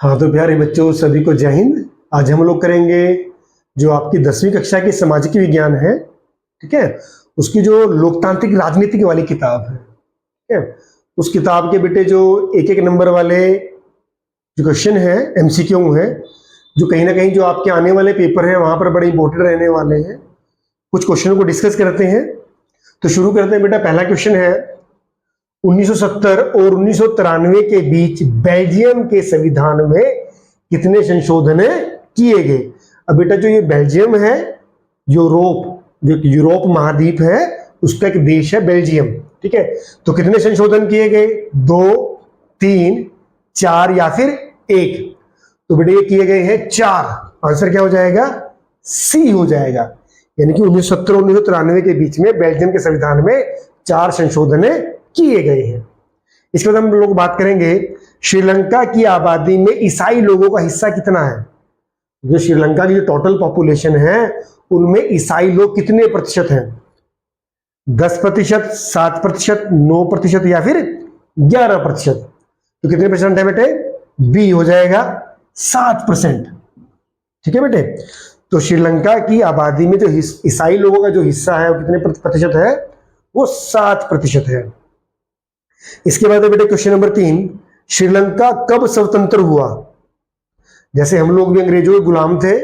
हाँ तो प्यारे बच्चों, सभी को जय हिंद। आज हम लोग करेंगे जो आपकी 10वीं कक्षा की सामाजिक विज्ञान है, ठीक है, उसकी जो लोकतांत्रिक राजनीति वाली किताब है, ठीक है, उस किताब के बेटे जो एक एक नंबर वाले जो क्वेश्चन है, एमसीक्यू है, जो कहीं ना कहीं जो आपके आने वाले पेपर है वहां पर बड़े इंपॉर्टेंट रहने वाले हैं। कुछ क्वेश्चनों को डिस्कस करते हैं। तो शुरू करते हैं बेटा। पहला क्वेश्चन है, 1970 और 1993 के बीच बेल्जियम के संविधान में कितने संशोधन किए गए। अब बेटा जो ये बेल्जियम है, जो यूरोप महाद्वीप है, उसका एक देश है बेल्जियम, ठीक है। तो कितने संशोधन किए गए? 2, 3, 4 या फिर 1? तो बेटा ये किए गए हैं 4। आंसर क्या हो जाएगा? सी हो जाएगा। यानी कि 1970 और 1993 के बीच में बेल्जियम के संविधान में 4 संशोधन किए गए हैं। इसके बाद हम लोग बात करेंगे श्रीलंका की आबादी में ईसाई लोगों का हिस्सा कितना है। जो श्रीलंका की जो टोटल पॉपुलेशन है उनमें ईसाई लोग कितने प्रतिशत हैं? 10%, 7%, 9% या फिर 11%? तो कितने परसेंट है बेटे? बी हो जाएगा 7%, ठीक है बेटे। तो श्रीलंका की आबादी में जो ईसाई लोगों का जो हिस्सा है वो कितने प्रतिशत है? वो 7% है। इसके बाद बेटे क्वेश्चन नंबर 3, श्रीलंका कब स्वतंत्र हुआ? जैसे हम लोग भी अंग्रेजों के गुलाम थे,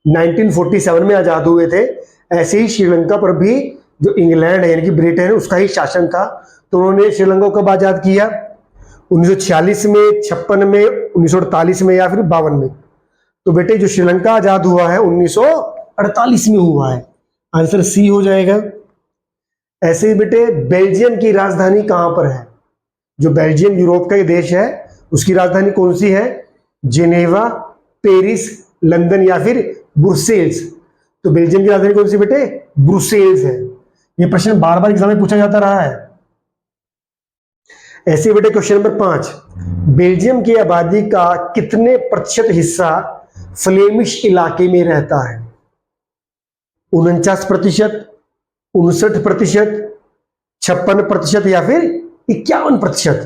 1947 में आजाद हुए थे, ऐसे ही श्रीलंका पर भी जो इंग्लैंड है यानी कि ब्रिटेन है उसका ही शासन था। तो उन्होंने श्रीलंका को कब आजाद किया? 1946 में, 56 में, 1948 में या फिर 52 में? तो बेटे जो श्रीलंका आजाद हुआ है 1948 में हुआ है। आंसर सी हो जाएगा। ऐसे ही बेटे बेल्जियम की राजधानी कहां पर है? जो बेल्जियम यूरोप का ये देश है उसकी राजधानी कौन सी है? जेनेवा, पेरिस, लंदन या फिर ब्रुसेल्स? तो बेल्जियम की राजधानी कौन सी बेटे? ब्रुसेल्स है। ये प्रश्न बार बार एग्जाम में पूछा जाता रहा है। ऐसे बेटे क्वेश्चन नंबर 5, बेल्जियम की आबादी का कितने प्रतिशत हिस्सा फ्लेमिश इलाके में रहता है? 49%, 59%, 56% या फिर 51%?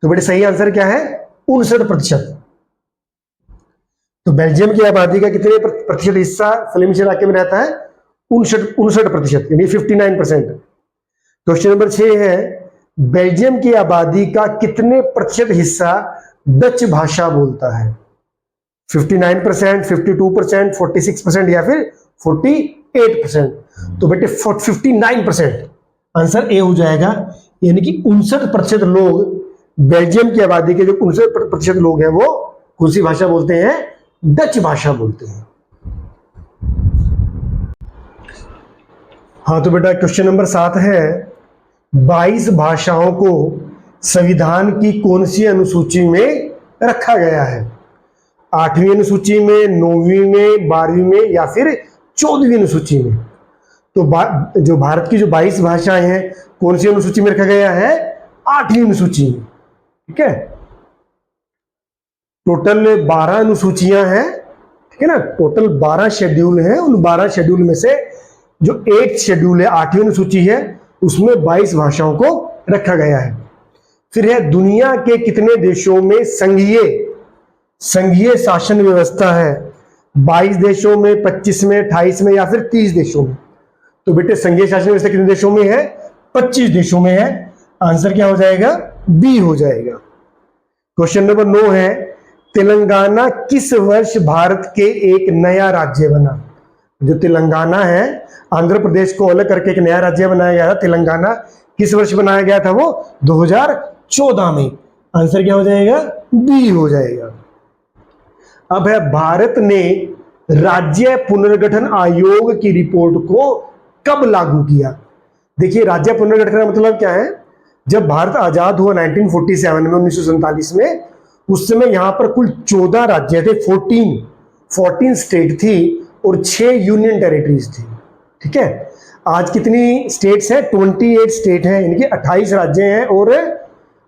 तो बेटे सही आंसर क्या है? 59%। तो बेल्जियम की आबादी का कितने प्रतिशत हिस्सा फ्लेमिश इलाके में रहता है? 59%, यानी 59%। क्वेश्चन नंबर 6 है, बेल्जियम की आबादी का कितने प्रतिशत हिस्सा डच भाषा बोलता है? 59%, 52%, 46% या फिर 48%? तो बेटे 59%। आंसर ए हो जाएगा। यानी कि 59% लोग बेल्जियम की आबादी के जो 59% लोग हैं वो कौन सी भाषा बोलते हैं? डच भाषा बोलते हैं। हाँ तो बेटा क्वेश्चन नंबर 7 है, 22 भाषाओं को संविधान की कौन सी अनुसूची में रखा गया है? 8वीं अनुसूची में, 9वीं में, 12वीं में या फिर 14वीं अनुसूची में? तो जो भारत की जो 22 भाषाएं हैं कौन सी अनुसूची में रखा गया है? 8वीं अनुसूची में, ठीक है। टोटल 12 अनुसूचियां हैं, ठीक है ना। टोटल 12 शेड्यूल हैं। उन 12 शेड्यूल में से जो 8th शेड्यूल है, 8वीं अनुसूची है, उसमें 22 भाषाओं को रखा गया है। फिर है, दुनिया के कितने देशों में संघीय शासन व्यवस्था है? 22 देशों में, 25 में, 28 में या फिर 30 देशों में? तो बेटे संघीय शासन व्यवस्था कितने देशों में है? 25 देशों में है। आंसर क्या हो जाएगा? बी हो जाएगा। क्वेश्चन नंबर 9 है, तेलंगाना किस वर्ष भारत के एक नया राज्य बना? जो तेलंगाना है, आंध्र प्रदेश को अलग करके एक नया राज्य बनाया गया था तेलंगाना, किस वर्ष बनाया गया था? वो 2014 में। आंसर क्या हो जाएगा? बी हो जाएगा। अब है, भारत ने राज्य पुनर्गठन आयोग की रिपोर्ट को कब लागू किया? देखिए राज्य पुनर्गठन का मतलब क्या है? जब भारत आजाद हुआ 1947 में, 1947 में, उस समय यहां पर कुल 14 राज्य थे, 14 स्टेट थी और 6 यूनियन टेरिटरीज थी, ठीक है। आज कितनी स्टेट्स हैं? 28 स्टेट हैं, यानी कि 28 राज्य हैं और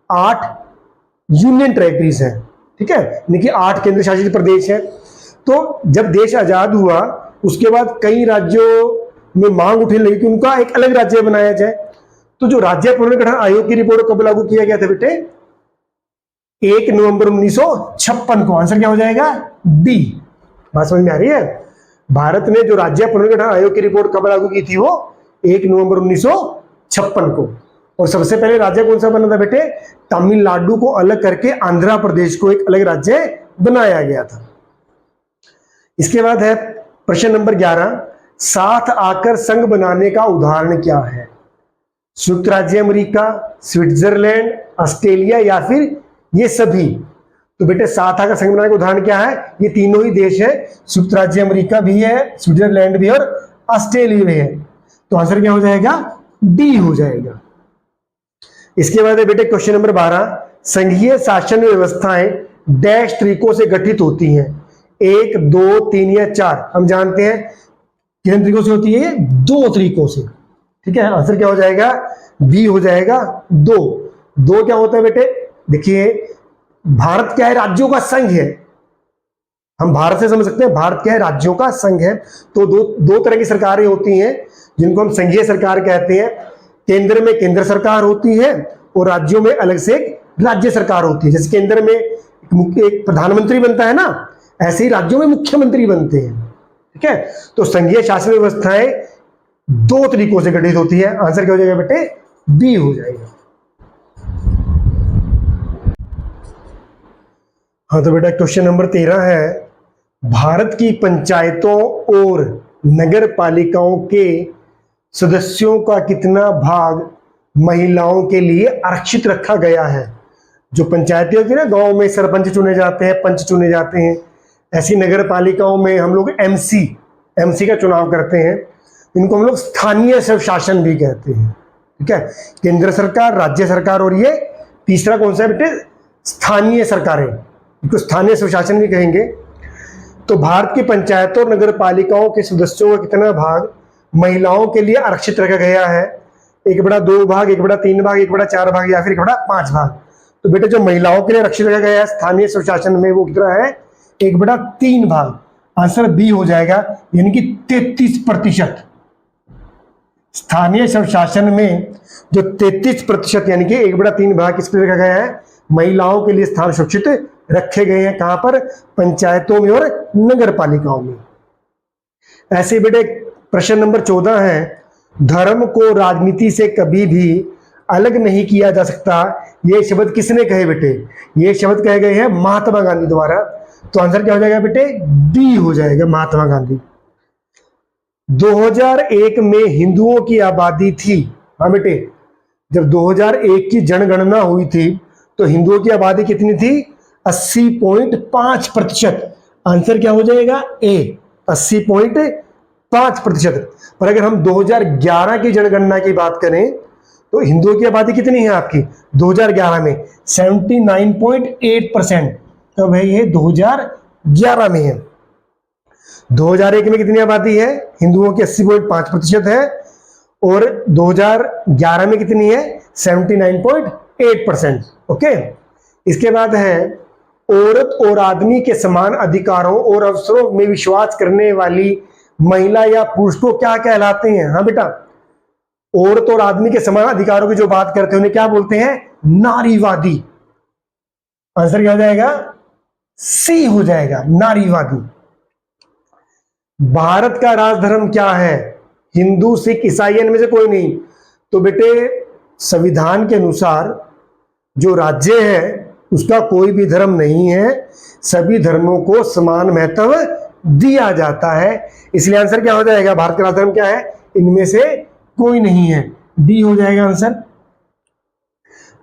8 यूनियन टेरिटरीज हैं, ठीक है, यानी कि 8 केंद्र शासित प्रदेश हैं। तो जब देश आजाद हुआ उसके बाद कई राज्यों में मांग उठने लगी कि उनका एक अलग राज्य बनाया जाए। तो जो राज्य पुनर्गठन आयोग की रिपोर्ट कब लागू किया गया था बेटे? 1 नवंबर 1956 को। आंसर क्या हो जाएगा? डी। बात समझ में आ रही है? भारत ने जो राज्य पुनर्गठन आयोग की रिपोर्ट कब लागू की थी? वो 1 नवंबर 1956 को। और सबसे पहले राज्य कौन सा बना था बेटे? तमिलनाडु को अलग करके आंध्र प्रदेश को एक अलग राज्य बनाया गया था। इसके बाद है प्रश्न नंबर 11, साथ आकर संघ बनाने का उदाहरण क्या है? संयुक्त राज्य अमेरिका, स्विट्जरलैंड, ऑस्ट्रेलिया या फिर ये सभी? तो बेटे साथ आकर संघ बनाने का उदाहरण क्या है? ये तीनों ही देश है, संयुक्त राज्य अमेरिका भी है, स्विट्जरलैंड भी है और ऑस्ट्रेलिया भी है। तो आंसर क्या हो जाएगा? डी हो जाएगा। इसके बाद है बेटे क्वेश्चन नंबर 12, संघीय शासन व्यवस्थाएं डैश तरीकों से गठित होती हैं? 1, 2, 3 या 4? हम जानते हैं कितने तरीकों से होती है? 2 तरीकों से। ठीक है, आंसर क्या हो जाएगा? बी हो जाएगा 2। 2 क्या होता है बेटे? देखिए भारत क्या है? राज्यों का संघ है। हम भारत से समझ सकते हैं भारत क्या है? राज्यों का संघ है। तो दो तरह की सरकारें होती हैं जिनको हम संघीय सरकार कहते हैं। केंद्र में केंद्र सरकार होती है और राज्यों में अलग से एक राज्य सरकार होती है। जैसे केंद्र में एक प्रधानमंत्री बनता है ना, ऐसे ही राज्यों में मुख्यमंत्री बनते हैं। ठीक है, तो संघीय शासन व्यवस्थाएं 2 तरीकों से गठित होती है। आंसर क्या हो जाएगा बेटे? बी हो जाएगा। हाँ तो बेटा क्वेश्चन नंबर 13 है, भारत की पंचायतों और नगर पालिकाओं के सदस्यों का कितना भाग महिलाओं के लिए आरक्षित रखा गया है? जो पंचायतें होती है ना, गांव में सरपंच चुने जाते हैं, पंच चुने जाते हैं, ऐसी नगर पालिकाओं में हम लोग एमसी का चुनाव करते हैं। इनको हम लोग स्थानीय स्वशासन भी कहते हैं। ठीक है, केंद्र सरकार, राज्य सरकार और ये तीसरा कौन सा है बेटे? स्थानीय सरकारें, इनको स्थानीय स्वशासन भी कहेंगे। तो भारत की पंचायतों और नगर पालिकाओं के सदस्यों का कितना भाग महिलाओं के लिए आरक्षित रखा गया है? 1/2 भाग, 1/3 भाग, 1/4 भाग या फिर 1/5 भाग? तो बेटे जो महिलाओं के लिए आरक्षित रखा गया है स्थानीय स्वशासन में, वो कितना है? 1/3 भाग। आंसर बी हो जाएगा, यानी कि 33%। स्थानीय स्वशासन में जो 33% यानी कि 1/3 भाग किसके लिए रखा गया है? महिलाओं के लिए स्थान सुरक्षित रखे गए हैं। कहां पर? पंचायतों में और नगर पालिकाओं में। ऐसे बेटे प्रश्न नंबर 14 है, धर्म को राजनीति से कभी भी अलग नहीं किया जा सकता, ये शब्द किसने कहे बेटे? ये शब्द कहे गए हैं महात्मा गांधी द्वारा। तो आंसर क्या हो जाएगा बेटे? बी हो जाएगा, महात्मा गांधी। 2001 में हिंदुओं की आबादी थी। हाँ बेटे, जब 2001 की जनगणना हुई थी तो हिंदुओं की आबादी कितनी थी? 80.5%। आंसर क्या हो जाएगा? ए, 80.5%। पर अगर हम 2011 की जनगणना की बात करें तो हिंदुओं की आबादी कितनी है आपकी 2011 में? 79.8%। तो भाई ये 2011 में है। 2001 में कितनी आबादी है? हिंदुओं की 80.5% है और 2011 में कितनी है? 79.8%। ओके, इसके बाद है, औरत और आदमी के समान अधिकारों और अवसरों में विश्वास करने वाली महिला या पुरुष को क्या कहलाते हैं? हाँ बेटा, औरत और आदमी के समान अधिकारों की जो बात करते हैं उन्हें क्या बोलते हैं? नारीवादी। आंसर क्या हो जाएगा? सी हो जाएगा, नारीवादी। भारत का राजधर्म क्या है? हिंदू, सिख, ईसाई, इनमें से कोई नहीं। तो बेटे संविधान के अनुसार जो राज्य है उसका कोई भी धर्म नहीं है, सभी धर्मों को समान महत्व दिया जाता है। इसलिए आंसर क्या हो जाएगा? भारत का राजधर्म क्या है? इनमें से कोई नहीं है, डी हो जाएगा आंसर।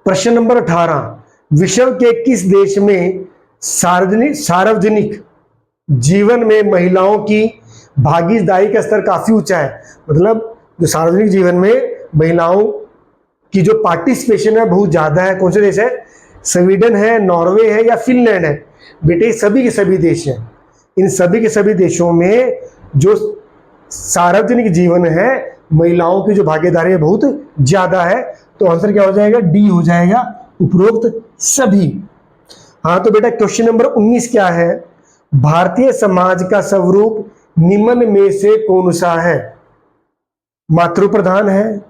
प्रश्न नंबर 18, विश्व के किस देश में सार्वजनिक जीवन में महिलाओं की भागीदारी का स्तर काफी ऊंचा है? मतलब जो सार्वजनिक जीवन में महिलाओं की जो पार्टिसिपेशन है बहुत ज्यादा है। कौन से देश है? स्वीडन है, नॉर्वे है या फिनलैंड है? बेटे सभी के सभी देश हैं। इन सभी के सभी देशों में जो सार्वजनिक जीवन है महिलाओं की जो भागीदारी है बहुत ज्यादा है। तो आंसर क्या हो जाएगा? डी हो जाएगा, उपरोक्त सभी। हाँ तो बेटा क्वेश्चन नंबर 19 क्या है? भारतीय समाज का स्वरूप निम्न में से कौन सा है? मातृ प्रधान है,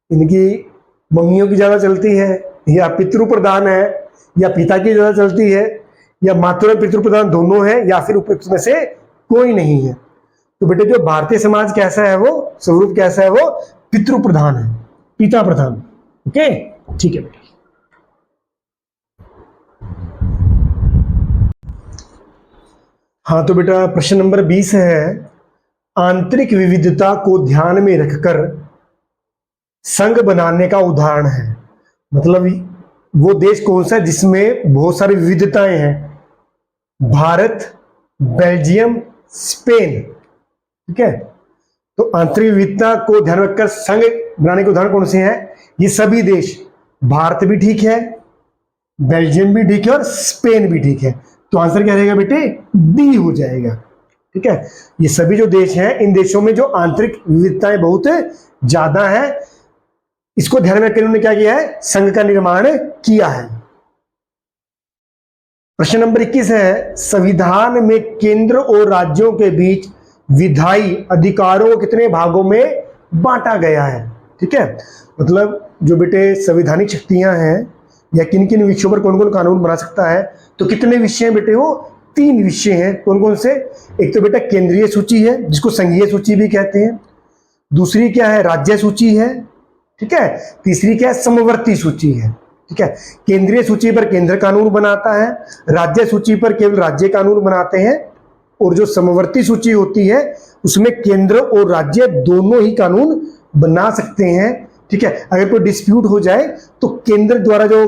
इनकी मम्मियों की ज्यादा चलती है, या पितृ प्रधान है, या पिता की ज्यादा चलती है, या मातृ और पितृ प्रधान दोनों है, या फिर उपयुक्त में से कोई नहीं है। तो बेटे जो भारतीय समाज कैसा है, वो स्वरूप कैसा है, वो पितृ प्रधान है, पिता प्रधान। ओके, ठीक है बेटा। हाँ तो बेटा प्रश्न नंबर 20 है, आंतरिक विविधता को ध्यान में रखकर संघ बनाने का उदाहरण है। मतलब वो देश कौन सा है जिसमें बहुत सारी विविधताएं हैं? Bharat, Belgium, Spain. ठीक है, तो आंतरिक विविधता को ध्यान में रखकर संघ बनाने के उदाहरण कौन से हैं? ये सभी देश, भारत भी ठीक है, बेल्जियम भी ठीक है और स्पेन भी ठीक है। तो आंसर क्या रहेगा बेटे? डी हो जाएगा। ठीक है, ये सभी जो देश हैं, इन देशों में जो आंतरिक विविधताएं बहुत ज्यादा है, इसको ध्यान में रखकर उन्होंने क्या किया है? संघ का निर्माण किया है। प्रश्न नंबर 21 है, संविधान में केंद्र और राज्यों के बीच विधायी अधिकारों को कितने भागों में बांटा गया है? ठीक है, मतलब जो बेटे संवैधानिक शक्तियां हैं या किन किन विषयों पर कौन कौन कानून बना सकता है, तो कितने विषय हैं बेटे? वो 3 विषय हैं। कौन कौन से? एक तो बेटा केंद्रीय सूची है, जिसको संघीय सूची भी कहते हैं। दूसरी क्या है? राज्य सूची है। ठीक है, तीसरी क्या है? समवर्ती सूची है। ठीक है, केंद्रीय सूची पर केंद्र कानून बनाता है, राज्य सूची पर केवल राज्य कानून बनाते हैं, और जो समवर्ती सूची होती है उसमें केंद्र और राज्य दोनों ही कानून बना सकते हैं। ठीक है, अगर कोई डिस्प्यूट हो जाए तो केंद्र द्वारा जो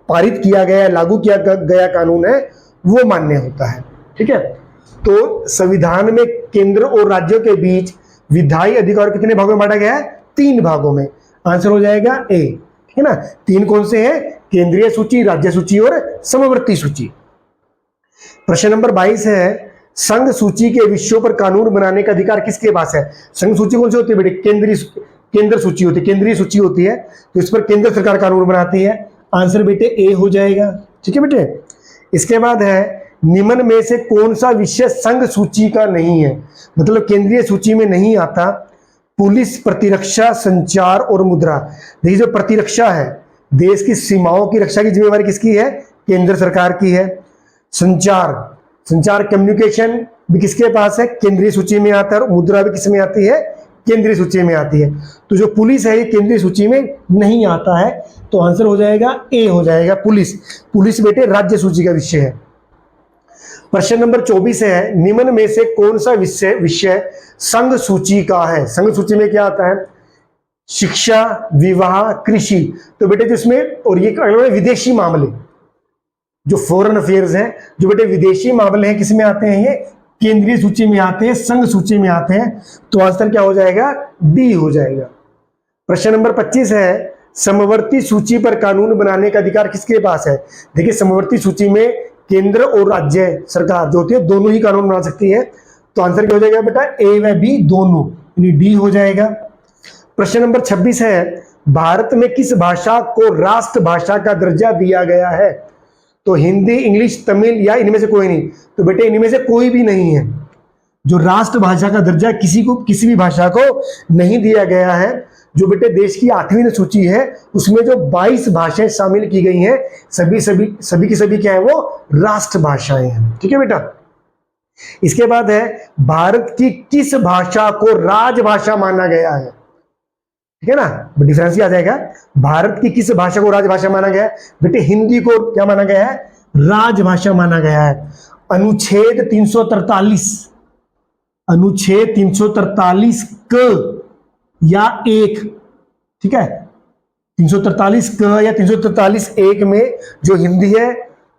पारित किया गया, लागू किया गया कानून है वो मान्य होता है। ठीक है, तो संविधान में केंद्र और राज्यों के बीच विधायी अधिकार कितने भागों में बांटा गया है? 3 भागों में। आंसर हो जाएगा ए। ठीक है ना, 3 कौन से हैं? केंद्रीय सूची, राज्य सूची और समवर्ती सूची। प्रश्न नंबर 22 है, संघ सूची के विषयों पर कानून बनाने का अधिकार किसके पास है? संघ सूची कौन सी होती है बेटे? केंद्र सूची होती है, केंद्रीय सूची होती है, तो इस पर केंद्र सरकार कानून बनाती है। आंसर बेटे ए हो जाएगा। ठीक है बेटे, इसके बाद है, निम्न में से कौन सा विषय संघ सूची का नहीं है? मतलब केंद्रीय सूची में नहीं आता। पुलिस, प्रतिरक्षा, संचार और मुद्रा। देखिए जो प्रतिरक्षा है, देश की सीमाओं की रक्षा की जिम्मेवारी किसकी है? केंद्र सरकार की है। संचार कम्युनिकेशन भी किसके पास है? केंद्रीय सूची में आता है। और मुद्रा भी किस में आती है? केंद्रीय सूची में आती है। तो जो पुलिस है ये केंद्रीय सूची में नहीं आता है, तो आंसर हो जाएगा ए हो जाएगा, पुलिस बेटे राज्य सूची का विषय है। प्रश्न नंबर 24 है, निम्न में से कौन सा विषय संघ सूची का है? संघ सूची में क्या आता है? शिक्षा, विवाह, कृषि। तो बेटे जिसमें, और ये विदेशी मामले, जो फॉरेन अफेयर्स हैं, जो बेटे विदेशी मामले हैं, किस में आते हैं? ये केंद्रीय सूची में आते हैं, संघ सूची में आते हैं। तो आंसर क्या हो जाएगा? डी हो जाएगा। प्रश्न नंबर 25 है, समवर्ती सूची पर कानून बनाने का अधिकार किसके पास है? देखिए समवर्ती सूची में केंद्र और राज्य सरकार जो होती है दोनों ही कानून बना सकती है। तो आंसर क्या हो जाएगा बेटा? ए व बी दोनों, यानी डी हो जाएगा। प्रश्न नंबर 26 है, भारत में किस भाषा को राष्ट्रभाषा का दर्जा दिया गया है? तो हिंदी, इंग्लिश, तमिल या इनमें से कोई नहीं? तो बेटे इनमें से कोई भी नहीं है। जो राष्ट्रभाषा का दर्जा किसी भी भाषा को नहीं दिया गया है। जो बेटे देश की 8वीं सूची है उसमें जो 22 भाषाएं शामिल की गई हैं, सभी की सभी क्या है? वो राष्ट्रभाषाएं हैं। ठीक है बेटा, इसके बाद है, भारत की किस भाषा को राजभाषा माना गया है? ठीक है ना, डिफरेंस आ जाएगा। भारत की किस भाषा को राजभाषा माना गया है? बेटे हिंदी को क्या माना गया है? राजभाषा माना गया है। अनुच्छेद 343 क या 1, ठीक है, 343 क या 343 1 में जो हिंदी है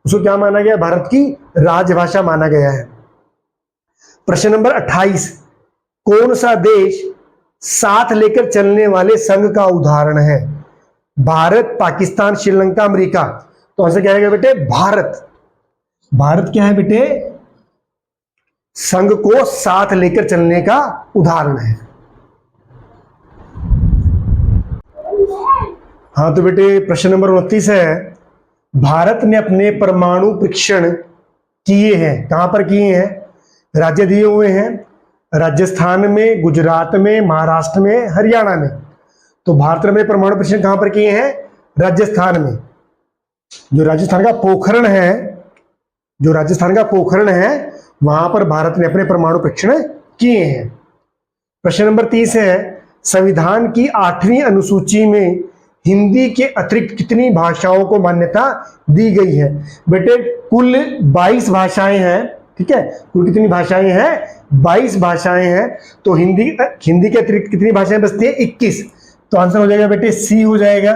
उसको क्या माना गया? भारत की राजभाषा माना गया है। प्रश्न नंबर 28, कौन सा देश साथ लेकर चलने वाले संघ का उदाहरण है? भारत, पाकिस्तान, श्रीलंका, अमेरिका। तो आंसर क्या रहेगा बेटे? भारत क्या है बेटे? संघ को साथ लेकर चलने का उदाहरण है। हाँ तो बेटे प्रश्न नंबर 29 है, भारत ने अपने परमाणु परीक्षण किए हैं, कहां पर किए हैं? राज्य दिए हुए हैं, राजस्थान में, गुजरात में, महाराष्ट्र में, हरियाणा में। तो भारत ने परमाणु परीक्षण कहां पर किए हैं? राजस्थान में। जो राजस्थान का पोखरण है, जो राजस्थान का पोखरण है, वहां पर भारत ने अपने परमाणु परीक्षण किए हैं। प्रश्न नंबर 30 है, संविधान की 8वीं अनुसूची में हिंदी के अतिरिक्त कितनी भाषाओं को मान्यता दी गई है? बेटे कुल 22 भाषाएं हैं, ठीक है। कुल कितनी भाषाएं हैं? 22 भाषाएं हैं। तो हिंदी के अतिरिक्त कितनी भाषाएं बचती है? 21। तो आंसर हो जाएगा बेटे सी हो जाएगा,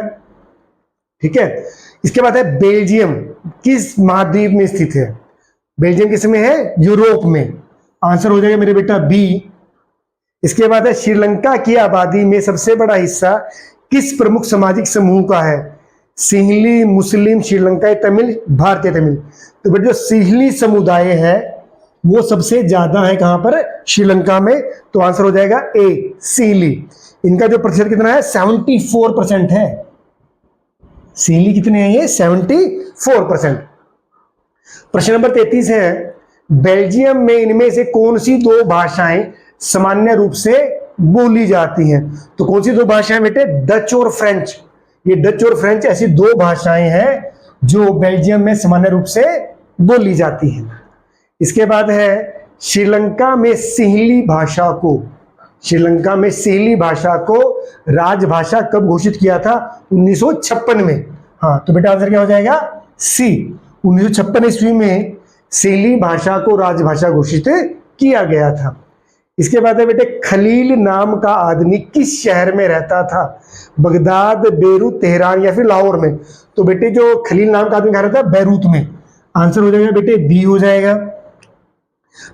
ठीक है। इसके बाद है बेल्जियम किस महाद्वीप में स्थित है? बेल्जियम किस में है? यूरोप में। आंसर हो जाएगा मेरे बेटा बी। इसके बाद है श्रीलंका की आबादी में सबसे बड़ा हिस्सा किस प्रमुख सामाजिक समूह का है? सिंहली, मुस्लिम, श्रीलंकाई तमिल, भारतीय तमिल। तो बेटे जो सिंहली समुदाय है वो सबसे ज्यादा है कहां पर? श्रीलंका में। तो आंसर हो जाएगा ए, सिंहली। इनका जो प्रतिशत कितना है? 74% है। सिंहली कितने हैं? ये 74%। प्रश्न नंबर 33 है, बेल्जियम में इनमें से कौन सी 2 भाषाएं सामान्य रूप से बोली जाती हैं? तो कौन सी 2 भाषाएं बेटे? डच और फ्रेंच। ये डच और फ्रेंच ऐसी 2 भाषाएं हैं जो बेल्जियम में सामान्य रूप से बोली जाती हैं। इसके बाद है श्रीलंका में सिंहली भाषा को, श्रीलंका में सिंहली भाषा को राजभाषा कब घोषित किया था? 1956 में। हाँ, तो बेटा आंसर क्या हो जाएगा? सी। 1956 ईस्वी में सिंहली भाषा को राजभाषा घोषित किया गया था। इसके बाद है बेटे खलील नाम का आदमी किस शहर में रहता था? बगदाद, बेरूत, तेहरान या फिर लाहौर में? तो बेटे जो खलील नाम का आदमी कहाँ रहता है? बैरूत में। आंसर हो जाएगा बेटे बी हो जाएगा।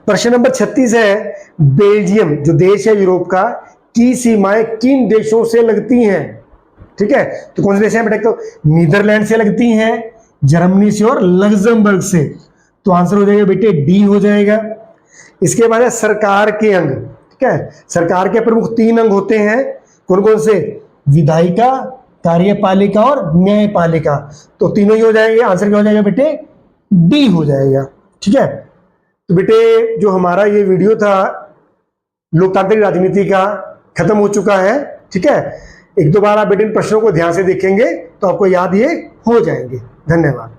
प्रश्न नंबर 36 है, बेल्जियम जो देश है यूरोप का, की सीमाएं किन देशों से लगती हैं? ठीक है, तो कौन से देश हैं बेटे? तो नीदरलैंड से लगती हैं, जर्मनी से और लग्जमबर्ग से। तो आंसर हो जाएगा बेटे डी हो जाएगा। इसके बाद है सरकार के अंग, ठीक है। सरकार के प्रमुख 3 अंग होते हैं, कौन कौन से? विधायिका, कार्यपालिका और न्यायपालिका। तो तीनों ही हो जाएंगे। आंसर क्या हो जाएगा बेटे? डी हो जाएगा, ठीक है। तो बेटे जो हमारा ये वीडियो था लोकतांत्रिक राजनीति का खत्म हो चुका है, ठीक है। 1-2 बार आप बेटे इन प्रश्नों को ध्यान से देखेंगे तो आपको याद ये हो जाएंगे। धन्यवाद।